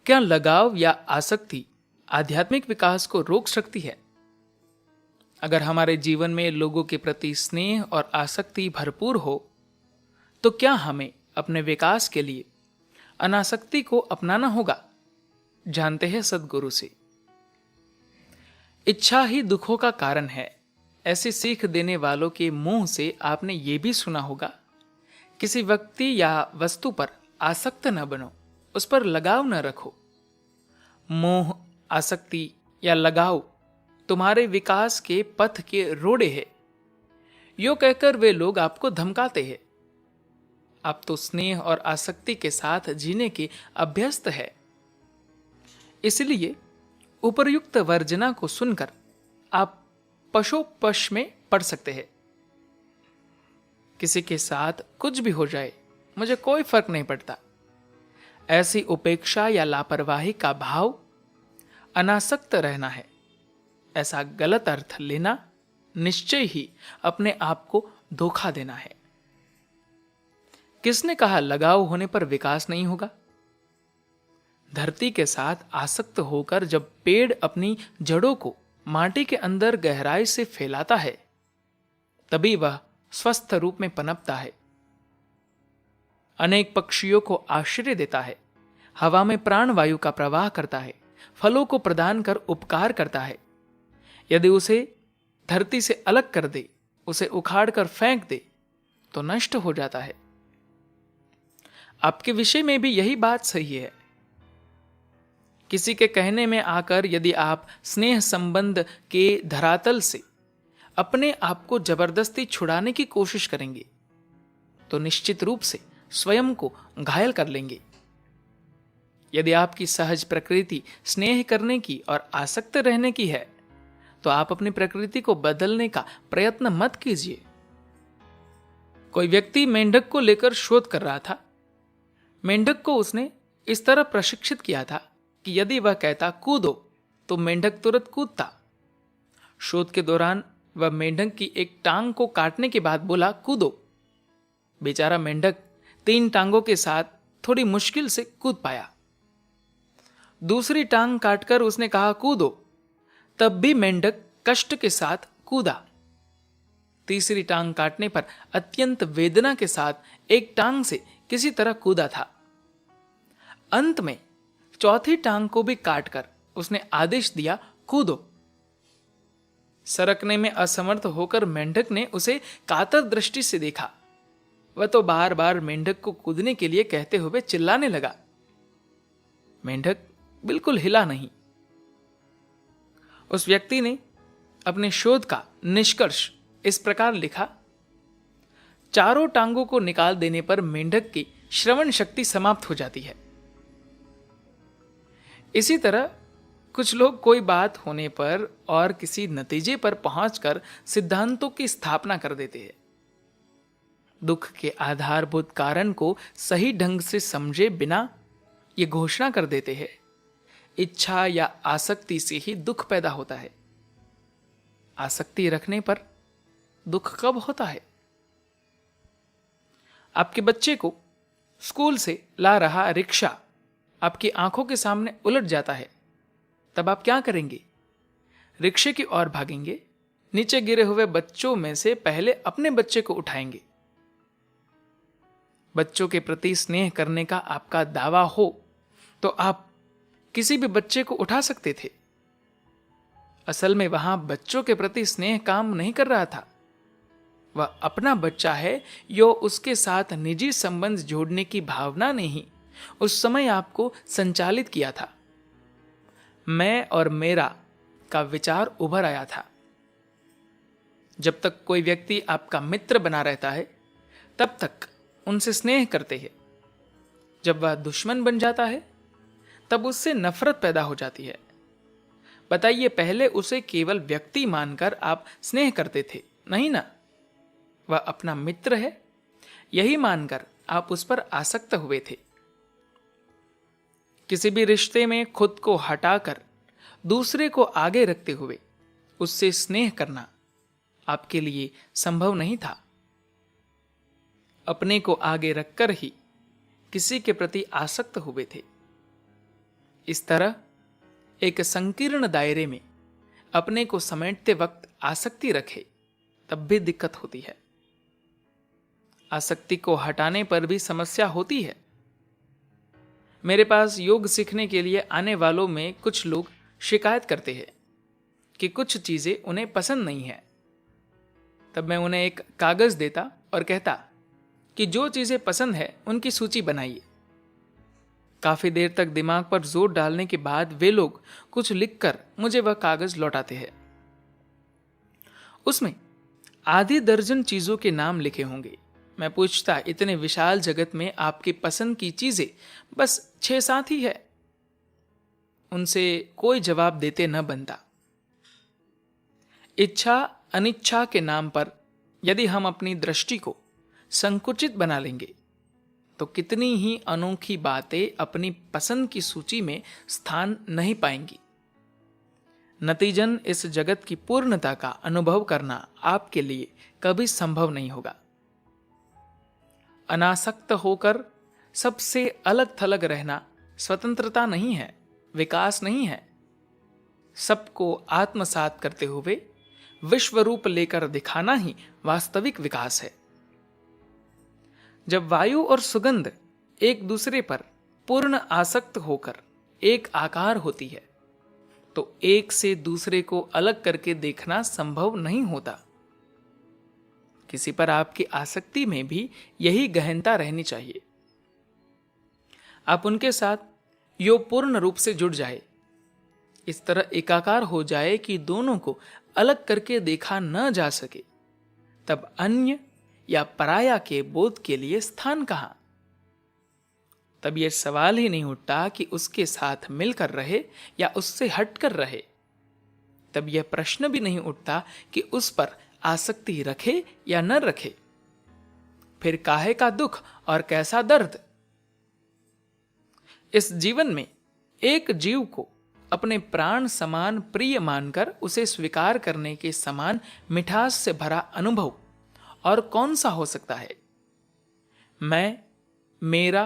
क्या लगाव या आसक्ति आध्यात्मिक विकास को रोक सकती है? अगर हमारे जीवन में लोगों के प्रति स्नेह और आसक्ति भरपूर हो, तो क्या हमें अपने विकास के लिए अनासक्ति को अपनाना होगा? जानते हैं सद्गुरु से। इच्छा ही दुखों का कारण है, ऐसी सीख देने वालों के मुंह से आपने ये भी सुना होगा, किसी व्यक्ति या वस्तु पर आसक्त न बनो, उस पर लगाव न रखो। मोह, आसक्ति या लगाव तुम्हारे विकास के पथ के रोड़े हैं। यो कहकर वे लोग आपको धमकाते हैं। आप तो स्नेह और आसक्ति के साथ जीने के अभ्यस्त है। इसलिए उपर्युक्त वर्जना को सुनकर आप पशोपश में पड़ सकते हैं। किसी के साथ कुछ भी हो जाए, मुझे कोई फर्क नहीं पड़ता, ऐसी उपेक्षा या लापरवाही का भाव अनासक्त रहना है। ऐसा गलत अर्थ लेना निश्चय ही अपने आप को धोखा देना है। किसने कहा लगाव होने पर विकास नहीं होगा? धरती के साथ आसक्त होकर जब पेड़ अपनी जड़ों को माटी के अंदर गहराई से फैलाता है, तभी वह स्वस्थ रूप में पनपता है। अनेक पक्षियों को आश्रय देता है, हवा में प्राणवायु का प्रवाह करता है, फलों को प्रदान कर उपकार करता है। यदि उसे धरती से अलग कर दे, उसे उखाड़ कर फेंक दे, तो नष्ट हो जाता है। आपके विषय में भी यही बात सही है। किसी के कहने में आकर यदि आप स्नेह संबंध के धरातल से अपने आप को जबरदस्ती छुड़ाने की कोशिश करेंगे, तो निश्चित रूप से स्वयं को घायल कर लेंगे। यदि आपकी सहज प्रकृति स्नेह करने की और आसक्त रहने की है, तो आप अपनी प्रकृति को बदलने का प्रयत्न मत कीजिए। कोई व्यक्ति मेंढक को लेकर शोध कर रहा था। मेंढक को उसने इस तरह प्रशिक्षित किया था कि यदि वह कहता कूदो, तो मेंढक तुरंत कूदता। शोध के दौरान वह मेंढक की एक टांग को काटने के बाद बोला कूदो। बेचारा मेंढक 3 टांगों के साथ थोड़ी मुश्किल से कूद पाया। दूसरी टांग काटकर उसने कहा कूदो, तब भी मेंढक कष्ट के साथ कूदा। तीसरी टांग काटने पर अत्यंत वेदना के साथ एक टांग से किसी तरह कूदा था। अंत में चौथी टांग को भी काटकर उसने आदेश दिया कूदो। सरकने में असमर्थ होकर मेंढक ने उसे कातर दृष्टि से देखा। वह तो बार बार मेंढक को कूदने के लिए कहते हुए चिल्लाने लगा। मेंढक बिल्कुल हिला नहीं। उस व्यक्ति ने अपने शोध का निष्कर्ष इस प्रकार लिखा, चारों टांगों को निकाल देने पर मेंढक की श्रवण शक्ति समाप्त हो जाती है। इसी तरह कुछ लोग कोई बात होने पर और किसी नतीजे पर पहुंचकर सिद्धांतों की स्थापना कर देते हैं। दुख के आधारभूत कारण को सही ढंग से समझे बिना ये घोषणा कर देते हैं, इच्छा या आसक्ति से ही दुख पैदा होता है। आसक्ति रखने पर दुख कब होता है? आपके बच्चे को स्कूल से ला रहा रिक्शा आपकी आंखों के सामने उलट जाता है, तब आप क्या करेंगे? रिक्शे की ओर भागेंगे, नीचे गिरे हुए बच्चों में से पहले अपने बच्चे को उठाएंगे। बच्चों के प्रति स्नेह करने का आपका दावा हो तो आप किसी भी बच्चे को उठा सकते थे। असल में वहां बच्चों के प्रति स्नेह काम नहीं कर रहा था। वह अपना बच्चा है, यो उसके साथ निजी संबंध जोड़ने की भावना ने ही उस समय आपको संचालित किया था। मैं और मेरा का विचार उभर आया था। जब तक कोई व्यक्ति आपका मित्र बना रहता है, तब तक उनसे स्नेह करते हैं। जब वह दुश्मन बन जाता है, तब उससे नफरत पैदा हो जाती है। बताइए, पहले उसे केवल व्यक्ति मानकर आप स्नेह करते थे, नहीं ना? वह अपना मित्र है, यही मानकर आप उस पर आसक्त हुए थे। किसी भी रिश्ते में खुद को हटाकर दूसरे को आगे रखते हुए उससे स्नेह करना आपके लिए संभव नहीं था। अपने को आगे रखकर ही किसी के प्रति आसक्त हुए थे। इस तरह एक संकीर्ण दायरे में अपने को समेटते वक्त आसक्ति रखे तब भी दिक्कत होती है। आसक्ति को हटाने पर भी समस्या होती है। मेरे पास योग सीखने के लिए आने वालों में कुछ लोग शिकायत करते हैं कि कुछ चीजें उन्हें पसंद नहीं है। तब मैं उन्हें एक कागज देता और कहता कि जो चीजें पसंद है उनकी सूची बनाइए। काफी देर तक दिमाग पर जोर डालने के बाद वे लोग कुछ लिखकर मुझे वह कागज लौटाते हैं। उसमें आधी दर्जन चीजों के नाम लिखे होंगे। मैं पूछता, इतने विशाल जगत में आपकी पसंद की चीजें बस 6-7 ही है। उनसे कोई जवाब देते न बनता। इच्छा अनिच्छा के नाम पर यदि हम अपनी दृष्टि को संकुचित बना लेंगे तो कितनी ही अनोखी बातें अपनी पसंद की सूची में स्थान नहीं पाएंगी। नतीजन इस जगत की पूर्णता का अनुभव करना आपके लिए कभी संभव नहीं होगा। अनासक्त होकर सबसे अलग थलग रहना स्वतंत्रता नहीं है, विकास नहीं है। सबको आत्मसात करते हुए विश्व रूप लेकर दिखाना ही वास्तविक विकास है। जब वायु और सुगंध एक दूसरे पर पूर्ण आसक्त होकर एक आकार होती है तो एक से दूसरे को अलग करके देखना संभव नहीं होता। किसी पर आपकी आसक्ति में भी यही गहनता रहनी चाहिए। आप उनके साथ यो पूर्ण रूप से जुड़ जाए, इस तरह एकाकार हो जाए कि दोनों को अलग करके देखा न जा सके, तब अन्य या पराया के बोध के लिए स्थान कहां? तब यह सवाल ही नहीं उठता कि उसके साथ मिलकर रहे या उससे हटकर रहे। तब यह प्रश्न भी नहीं उठता कि उस पर आसक्ति रखे या न रखे। फिर काहे का दुख और कैसा दर्द। इस जीवन में एक जीव को अपने प्राण समान प्रिय मानकर उसे स्वीकार करने के समान मिठास से भरा अनुभव और कौन सा हो सकता है। मैं मेरा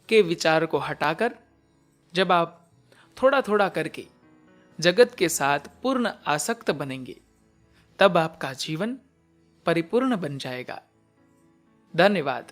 के विचार को हटाकर जब आप थोड़ा थोड़ा करके जगत के साथ पूर्ण आसक्त बनेंगे तब आपका जीवन परिपूर्ण बन जाएगा। धन्यवाद।